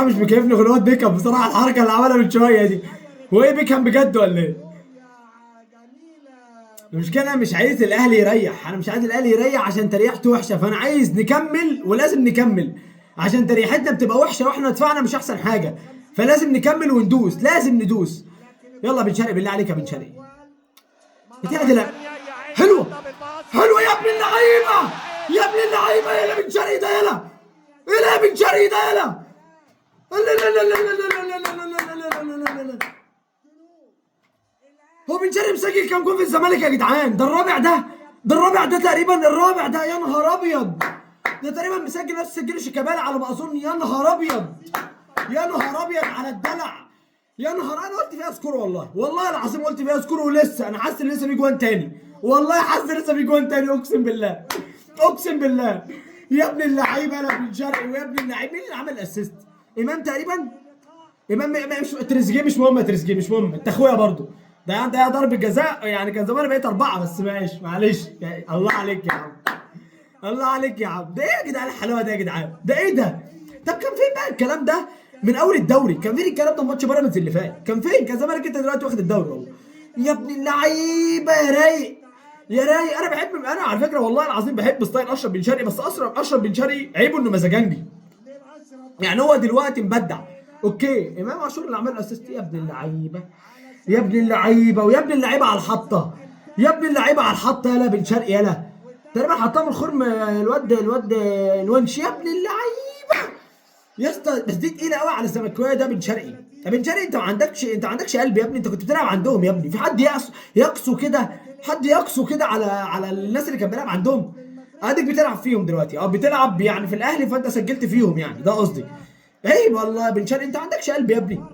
مش مكيفني غير الواد بيكهام بصراحه، الحركه اللي عملها من شويه دي. هو ايه بيكهام بجد ولا ايه؟ المشكله انا مش عايز الاهلي يريح، انا مش عايز الاهلي يريح عشان تريحته وحشه، فانا عايز نكمل ولازم نكمل عشان تريحتنا بتبقى وحشه واحنا دفاعنا مش احسن حاجه، فلازم نكمل وندوس، لازم ندوس. يلا بن شرقي بالله عليك يا بن شرقي. بتعدل. حلوه حلوه يا ابن اللعيبه، يا ابن اللعيبه، يلا بن شرقي ده، يلا يلا يا بن شرقي ده، يلا. لا لا لا لا لا لا لا لا لا لا لا لا لا لا. هو بن شرقي مسجل كام جول في الزمالك يا جدعان؟ ده الرابع ده، ده الرابع ده تقريبا، الرابع ده، يا نهار ابيض. ده تقريبا مسجل نفس سجل شيكابالا على ما اظن، يا نهار ابيض، يا نهار ابيض على الدلع. يا نهار، انا قلت فيها سكور والله، والله العظيم قلت فيها سكور، ولسه انا حاسس ان لسه في جوان تاني، والله حاسس ان لسه في جوان تاني، اقسم بالله، اقسم بالله. يا ابن اللعيبه انا بن شرقي، ويا ابن اللعيبه مين اللي عمل اسيست؟ امام تقريبا. امام مش تريزيجيه، مش مهم تريزيجيه، مش مهم، انت اخويا برضه. ده ضربه جزاء يعني، كان زمان بقيت اربعه، بس ماشي معلش يعني. الله عليك يا عم، الله عليك يا عم. ده ايه يا جدعان الحلاوه ده يا جدعان؟ ده ايه ده؟ طب كان فين بقى الكلام ده من اول الدوري؟ كان فين الكلام ده في ماتش بيراميدز اللي فات؟ كان فين؟ كان زمانك انت دلوقتي واخد الدوري والله. يا ابن اللعيبه يا رايق، يا رايق. انا بحب، انا على فكره والله العظيم بحب ستايل اشرف بن شرقي، بس اشرف بن شرقي عيبه انه مزاجنجي. يعني هو دلوقتي مبدع، اوكي. امام عاشور اللي عمل الاسيست، يا ابن اللعيبه، يا ابن اللعيبه، ويا ابن اللعيبه على الحطه، يا ابن اللعيبه على الحطه، يلا بن شرقي يلا. تقريبا حطها من الخرم الواد الونش، يا ابن اللعيبه يا اسطى. بس دي تقيله قوي على الزملكاويه ده بن شرقي. طب بن شرقي، انت ما عندكش قلب يا ابني، انت كنت بتلعب عندهم يا ابني، في حد يقسو كده، حد يقسو كده على الناس اللي كان بيلعب عندهم؟ اديك بتلعب فيهم دلوقتي، بتلعب يعني في الاهلي، فانت سجلت فيهم يعني، ده قصدي. عيب والله بن شرقي، انت ما عندكش قلب يا ابني.